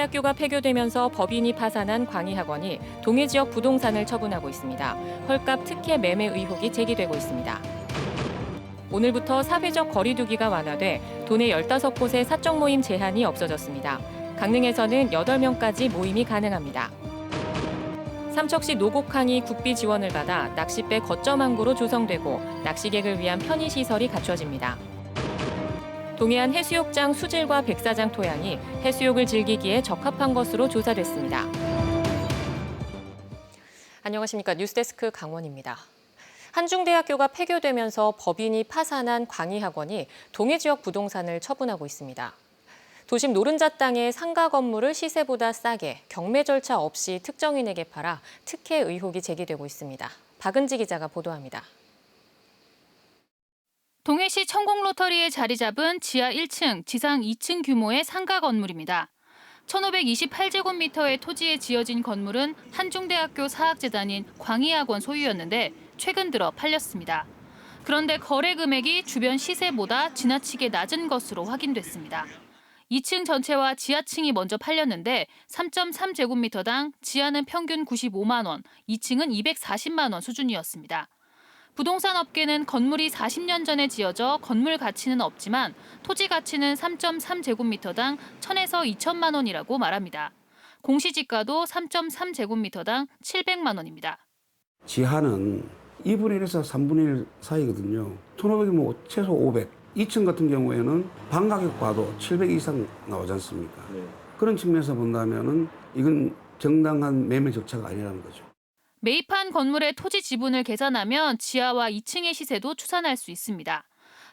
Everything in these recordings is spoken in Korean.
한중대학교가 폐교되면서 법인이 파산한 광희학원이 동해 지역 부동산을 처분하고 있습니다. 헐값 특혜 매매 의혹이 제기되고 있습니다. 오늘부터 사회적 거리 두기가 완화돼 도내 15곳의 사적 모임 제한이 없어졌습니다. 강릉에서는 8명까지 모임이 가능합니다. 삼척시 노곡항이 국비 지원을 받아 낚싯배 거점 항구로 조성되고 낚시객을 위한 편의시설이 갖춰집니다. 동해안 해수욕장 수질과 백사장 토양이 해수욕을 즐기기에 적합한 것으로 조사됐습니다. 안녕하십니까. 뉴스데스크 강원입니다. 한중대학교가 폐교되면서 법인이 파산한 광희학원이 동해 지역 부동산을 처분하고 있습니다. 도심 노른자 땅의 상가 건물을 시세보다 싸게 경매 절차 없이 특정인에게 팔아 특혜 의혹이 제기되고 있습니다. 박은지 기자가 보도합니다. 동해시 천공로터리에 자리 잡은 지하 1층, 지상 2층 규모의 상가 건물입니다. 1,528제곱미터의 토지에 지어진 건물은 한중대학교 사학재단인 광희학원 소유였는데 최근 들어 팔렸습니다. 그런데 거래 금액이 주변 시세보다 지나치게 낮은 것으로 확인됐습니다. 2층 전체와 지하층이 먼저 팔렸는데 3.3제곱미터당 지하는 평균 95만 원, 2층은 240만 원 수준이었습니다. 부동산 업계는 건물이 40년 전에 지어져 건물 가치는 없지만 토지 가치는 3.3제곱미터당 1,000에서 2천만 원이라고 말합니다. 공시지가도 3.3제곱미터당 700만 원입니다. 지하는 2분의 1에서 3분의 1 사이거든요. 1,500이면 최소 500. 2층 같은 경우에는 반 가격 봐도 700 이상 나오지 않습니까? 그런 측면에서 본다면은 이건 정당한 매매 절차가 아니라는 거죠. 매입한 건물의 토지 지분을 계산하면 지하와 2층의 시세도 추산할 수 있습니다.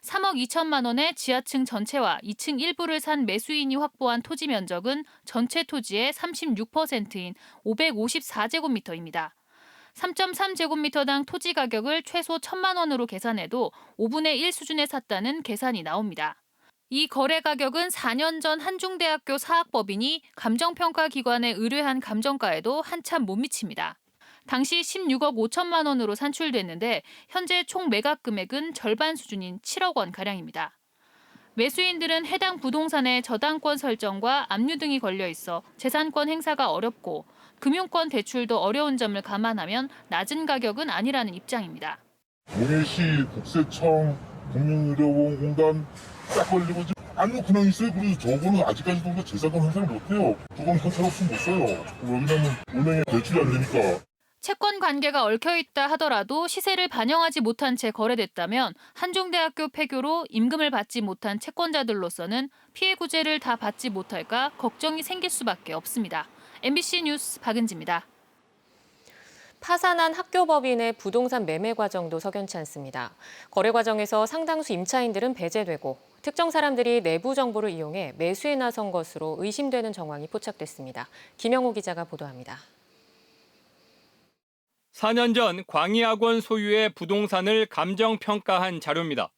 3억 2천만 원의 지하층 전체와 2층 일부를 산 매수인이 확보한 토지 면적은 전체 토지의 36%인 554제곱미터입니다. 3.3제곱미터당 토지 가격을 최소 1,000만 원으로 계산해도 5분의 1 수준에 샀다는 계산이 나옵니다. 이 거래 가격은 4년 전 한중대학교 사학법인이 감정평가기관에 의뢰한 감정가에도 한참 못 미칩니다. 당시 16억 5천만 원으로 산출됐는데 현재 총 매각 금액은 절반 수준인 7억 원가량입니다. 매수인들은 해당 부동산의 저당권 설정과 압류 등이 걸려 있어 재산권 행사가 어렵고 금융권 대출도 어려운 점을 감안하면 낮은 가격은 아니라는 입장입니다. 동해시 국세청 국민의료보험공단 딱 걸리고 지금 아무 근황이 있어요. 그래서 저거는 아직까지도 재산권 행사를 못해요. 그건 현찰없으면 못 써요. 왜냐면 은행에 대출이 안 되니까. 채권 관계가 얽혀있다 하더라도 시세를 반영하지 못한 채 거래됐다면 한중대학교 폐교로 임금을 받지 못한 채권자들로서는 피해 구제를 다 받지 못할까 걱정이 생길 수밖에 없습니다. MBC 뉴스 박은지입니다. 파산한 학교법인의 부동산 매매 과정도 석연치 않습니다. 거래 과정에서 상당수 임차인들은 배제되고 특정 사람들이 내부 정보를 이용해 매수에 나선 것으로 의심되는 정황이 포착됐습니다. 김영호 기자가 보도합니다. 4년 전 광희학원 소유의 부동산을 감정평가한 자료입니다.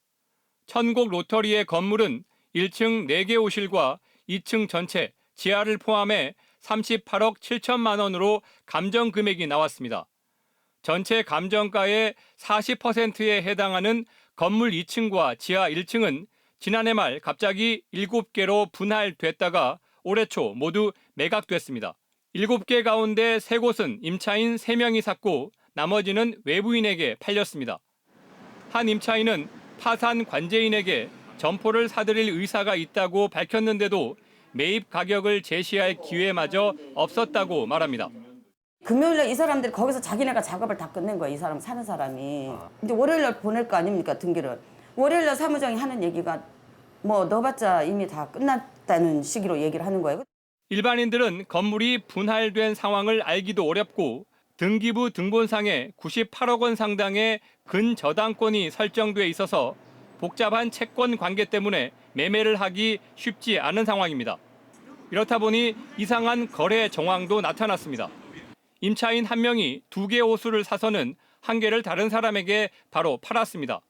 천곡 로터리의 건물은 1층 4개 호실과 2층 전체, 지하를 포함해 38억 7천만 원으로 감정 금액이 나왔습니다. 전체 감정가의 40%에 해당하는 건물 2층과 지하 1층은 지난해 말 갑자기 7개로 분할됐다가 올해 초 모두 매각됐습니다. 7개 가운데 3곳은 임차인 3명이 샀고 나머지는 외부인에게 팔렸습니다. 한 임차인은 파산 관제인에게 점포를 사들일 의사가 있다고 밝혔는데도 매입 가격을 제시할 기회마저 없었다고 말합니다. 금요일날 이 사람들이 거기서 자기네가 작업을 다 끝낸 거야. 이 사람 사는 사람이. 이제 월요일날 보낼 거 아닙니까 등기를. 월요일날 사무장이 하는 얘기가 뭐 넣어봤자 이미 다 끝났다는 시기로 얘기를 하는 거예요. 일반인들은 건물이 분할된 상황을 알기도 어렵고 등기부 등본상에 98억 원 상당의 근저당권이 설정돼 있어서 복잡한 채권 관계 때문에 매매를 하기 쉽지 않은 상황입니다. 이렇다 보니 이상한 거래 정황도 나타났습니다. 임차인 한 명이 2개 호수를 사서는 한 개를 다른 사람에게 바로 팔았습니다.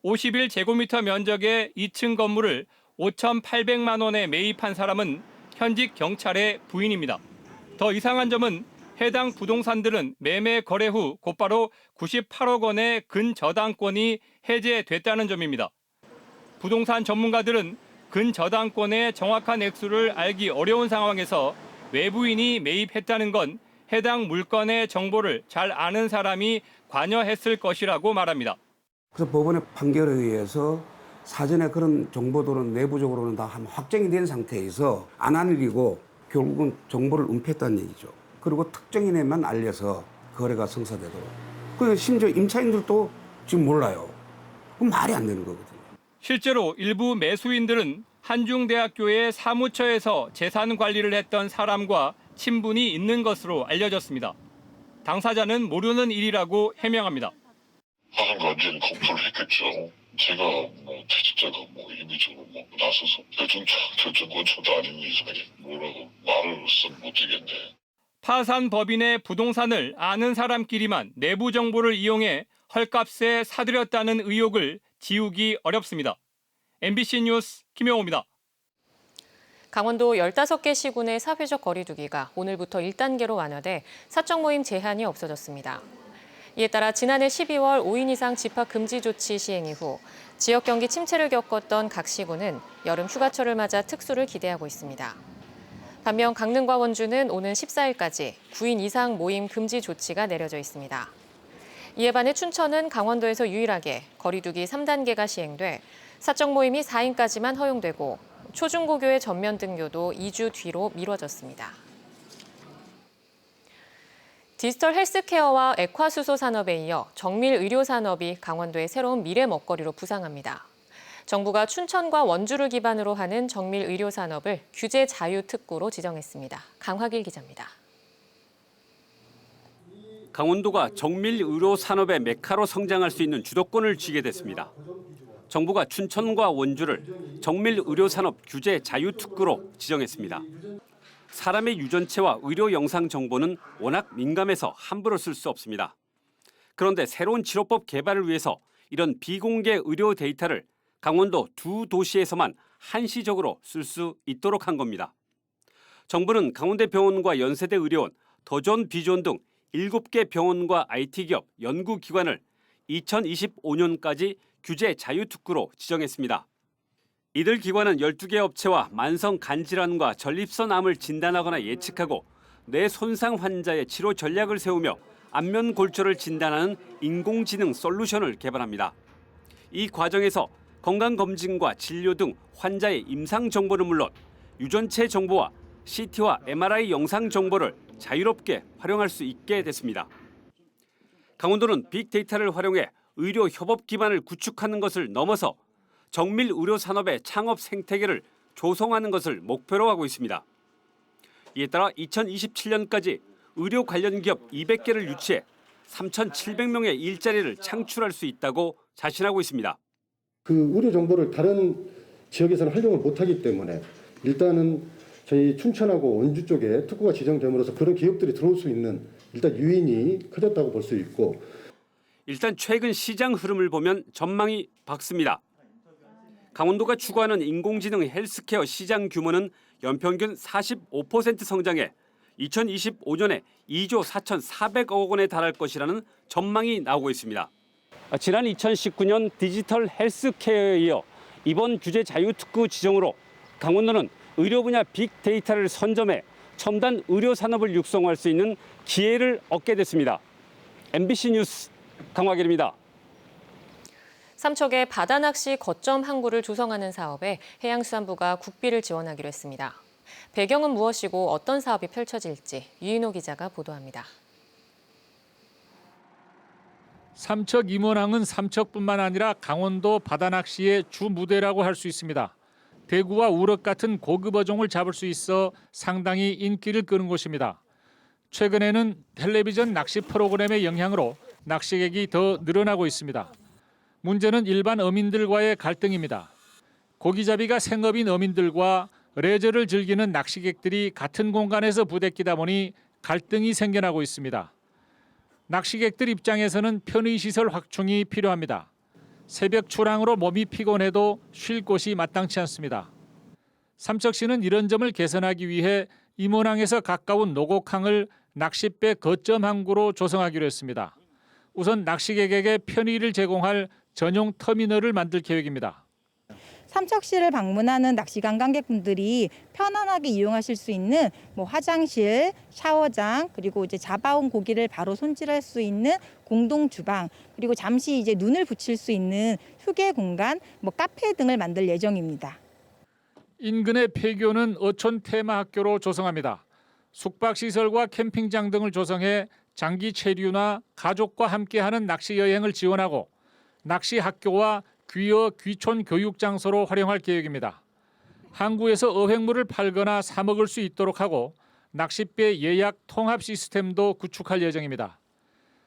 51제곱미터 면적의 2층 건물을 5,800만 원에 매입한 사람은 현직 경찰의 부인입니다. 더 이상한 점은 해당 부동산들은 매매 거래 후 곧바로 98억 원의 근저당권이 해제됐다는 점입니다. 부동산 전문가들은 근저당권의 정확한 액수를 알기 어려운 상황에서 외부인이 매입했다는 건 해당 물건의 정보를 잘 아는 사람이 관여했을 것이라고 말합니다. 그래서 법원의 판결에 의해서 사전에 그런 정보들은 내부적으로는 다 확정이 된 상태에서 안 한 일이고 결국은 정보를 은폐했다는 얘기죠. 그리고 특정인에만 알려서 거래가 성사되도록. 그 심지어 임차인들도 지금 몰라요. 그건 말이 안 되는 거거든요. 실제로 일부 매수인들은 한중대학교의 사무처에서 재산 관리를 했던 사람과 친분이 있는 것으로 알려졌습니다. 당사자는 모르는 일이라고 해명합니다. 하는 언제는 검토를 했겠죠. 제가 퇴직자가 임의적으로 나서서 결정권자도 아닌 이상에 뭐라고 말을 못 드리겠네. 파산 법인의 부동산을 아는 사람끼리만 내부 정보를 이용해 헐값에 사들였다는 의혹을 지우기 어렵습니다. MBC 뉴스 김영호입니다. 강원도 15개 시군의 사회적 거리두기가 오늘부터 1단계로 완화돼 사적 모임 제한이 없어졌습니다. 이에 따라 지난해 12월 5인 이상 집합 금지 조치 시행 이후 지역 경기 침체를 겪었던 각 시군은 여름 휴가철을 맞아 특수를 기대하고 있습니다. 반면 강릉과 원주는 오는 14일까지 9인 이상 모임 금지 조치가 내려져 있습니다. 이에 반해 춘천은 강원도에서 유일하게 거리두기 3단계가 시행돼 사적 모임이 4인까지만 허용되고 초중고교의 전면 등교도 2주 뒤로 미뤄졌습니다. 디지털 헬스케어와 액화수소 산업에 이어 정밀 의료 산업이 강원도의 새로운 미래 먹거리로 부상합니다. 정부가 춘천과 원주를 기반으로 하는 정밀 의료 산업을 규제 자유 특구로 지정했습니다. 강화길 기자입니다. 강원도가 정밀 의료 산업의 메카로 성장할 수 있는 주도권을 쥐게 됐습니다. 정부가 춘천과 원주를 정밀 의료 산업 규제 자유 특구로 지정했습니다. 사람의 유전체와 의료 영상 정보는 워낙 민감해서 함부로 쓸 수 없습니다. 그런데 새로운 치료법 개발을 위해서 이런 비공개 의료 데이터를 강원도 2도시에서만 한시적으로 쓸 수 있도록 한 겁니다. 정부는 강원대병원과 연세대 의료원, 더존 비존 등 7개 병원과 IT기업, 연구기관을 2025년까지 규제 자유특구로 지정했습니다. 이들 기관은 12개 업체와 만성 간질환과 전립선암을 진단하거나 예측하고 뇌 손상 환자의 치료 전략을 세우며 안면 골절을 진단하는 인공지능 솔루션을 개발합니다. 이 과정에서 건강검진과 진료 등 환자의 임상 정보는 물론 유전체 정보와 CT와 MRI 영상 정보를 자유롭게 활용할 수 있게 됐습니다. 강원도는 빅데이터를 활용해 의료 협업 기반을 구축하는 것을 넘어서 정밀 의료 산업의 창업 생태계를 조성하는 것을 목표로 하고 있습니다. 이에 따라 2027년까지 의료 관련 기업 200개를 유치해 3,700명의 일자리를 창출할 수 있다고 자신하고 있습니다. 그 의료 정보를 다른 지역에서는 활용을 못하기 때문에 일단은 저희 춘천하고 원주 쪽에 특구가 지정됨으로써 그런 기업들이 들어올 수 있는 일단 유인이 커졌다고 볼 수 있고, 일단 최근 시장 흐름을 보면 전망이 밝습니다. 강원도가 추구하는 인공지능 헬스케어 시장 규모는 연평균 45% 성장해 2025년에 2조 4,400억 원에 달할 것이라는 전망이 나오고 있습니다. 지난 2019년 디지털 헬스케어에 이어 이번 규제 자유특구 지정으로 강원도는 의료 분야 빅데이터를 선점해 첨단 의료 산업을 육성할 수 있는 기회를 얻게 됐습니다. MBC 뉴스 강화길입니다. 삼척의 바다낚시 거점 항구를 조성하는 사업에 해양수산부가 국비를 지원하기로 했습니다. 배경은 무엇이고 어떤 사업이 펼쳐질지 유인호 기자가 보도합니다. 삼척 임원항은 삼척뿐만 아니라 강원도 바다낚시의 주 무대라고 할 수 있습니다. 대구와 우럭 같은 고급 어종을 잡을 수 있어 상당히 인기를 끄는 곳입니다. 최근에는 텔레비전 낚시 프로그램의 영향으로 낚시객이 더 늘어나고 있습니다. 문제는 일반 어민들과의 갈등입니다. 고기잡이가 생업인 어민들과 레저를 즐기는 낚시객들이 같은 공간에서 부대끼다 보니 갈등이 생겨나고 있습니다. 낚시객들 입장에서는 편의시설 확충이 필요합니다. 새벽 출항으로 몸이 피곤해도 쉴 곳이 마땅치 않습니다. 삼척시는 이런 점을 개선하기 위해 임원항에서 가까운 노곡항을 낚싯배 거점 항구로 조성하기로 했습니다. 우선 낚시객에게 편의를 제공할 전용 터미널을 만들 계획입니다. 삼척시를 방문하는 낚시 관광객분들이 편안하게 이용하실 수 있는 화장실, 샤워장, 그리고 이제 잡아온 고기를 바로 손질할 수 있는 공동 주방, 그리고 잠시 이제 눈을 붙일 수 있는 휴게 공간, 카페 등을 만들 예정입니다. 인근의 폐교는 어촌 테마학교로 조성합니다. 숙박시설과 캠핑장 등을 조성해 장기 체류나 가족과 함께하는 낚시 여행을 지원하고 낚시 학교와 귀어 귀촌 교육 장소로 활용할 계획입니다. 항구에서 어획물을 팔거나 사 먹을 수 있도록 하고 낚싯배 예약 통합 시스템도 구축할 예정입니다.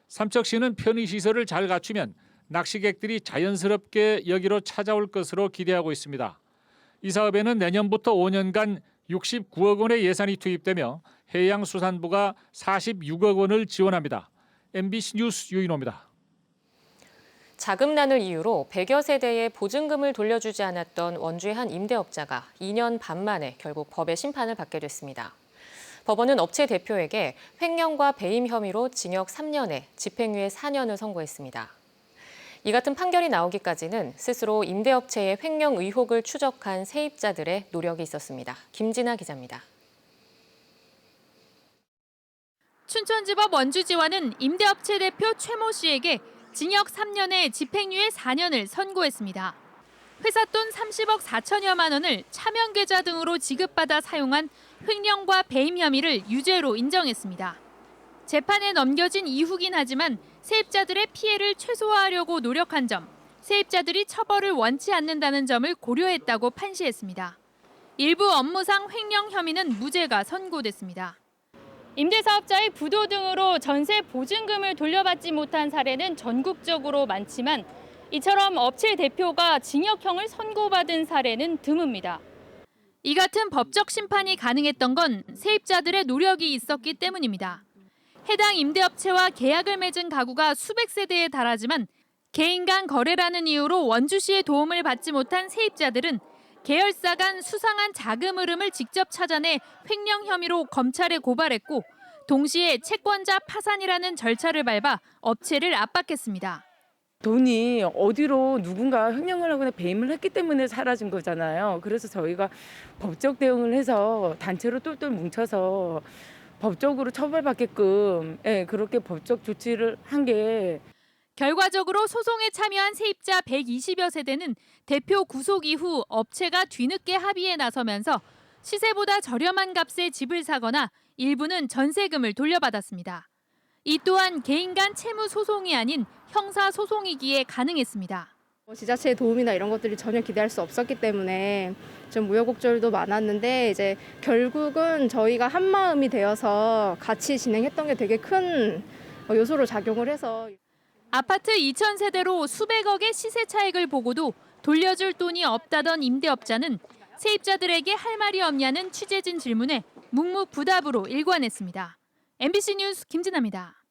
삼척시는 편의시설을 잘 갖추면 낚시객들이 자연스럽게 여기로 찾아올 것으로 기대하고 있습니다. 이 사업에는 내년부터 5년간 69억 원의 예산이 투입되며 해양수산부가 46억 원을 지원합니다. MBC 뉴스 유인호입니다. 자금난을 이유로 100여 세대의 보증금을 돌려주지 않았던 원주의 한 임대업자가 2년 반 만에 결국 법의 심판을 받게 됐습니다. 법원은 업체 대표에게 횡령과 배임 혐의로 징역 3년에 집행유예 4년을 선고했습니다. 이 같은 판결이 나오기까지는 스스로 임대업체의 횡령 의혹을 추적한 세입자들의 노력이 있었습니다. 김진아 기자입니다. 춘천지법 원주지원은 임대업체 대표 최모 씨에게 징역 3년에 집행유예 4년을 선고했습니다. 회사 돈 30억 4천여만 원을 차명 계좌 등으로 지급받아 사용한 횡령과 배임 혐의를 유죄로 인정했습니다. 재판에 넘겨진 이후긴 하지만 세입자들의 피해를 최소화하려고 노력한 점, 세입자들이 처벌을 원치 않는다는 점을 고려했다고 판시했습니다. 일부 업무상 횡령 혐의는 무죄가 선고됐습니다. 임대사업자의 부도 등으로 전세 보증금을 돌려받지 못한 사례는 전국적으로 많지만 이처럼 업체 대표가 징역형을 선고받은 사례는 드뭅니다. 이 같은 법적 심판이 가능했던 건 세입자들의 노력이 있었기 때문입니다. 해당 임대업체와 계약을 맺은 가구가 수백 세대에 달하지만 개인 간 거래라는 이유로 원주시의 도움을 받지 못한 세입자들은 계열사 간 수상한 자금 흐름을 직접 찾아내 횡령 혐의로 검찰에 고발했고 동시에 채권자 파산이라는 절차를 밟아 업체를 압박했습니다. 돈이 어디로 누군가 횡령을 하거나 배임을 했기 때문에 사라진 거잖아요. 그래서 저희가 법적 대응을 해서 단체로 똘똘 뭉쳐서 법적으로 처벌받게끔 그렇게 법적 조치를 한 게 결과적으로 소송에 참여한 세입자 120여 세대는 대표 구속 이후 업체가 뒤늦게 합의에 나서면서 시세보다 저렴한 값에 집을 사거나 일부는 전세금을 돌려받았습니다. 이 또한 개인 간 채무 소송이 아닌 형사 소송이기에 가능했습니다. 지자체의 도움이나 이런 것들이 전혀 기대할 수 없었기 때문에 좀 우여곡절도 많았는데 이제 결국은 저희가 한 마음이 되어서 같이 진행했던 게 되게 큰 요소로 작용을 해서 아파트 2,000세대로 수백억의 시세 차익을 보고도 돌려줄 돈이 없다던 임대업자는 세입자들에게 할 말이 없냐는 취재진 질문에 묵묵부답으로 일관했습니다. MBC 뉴스 김진아입니다.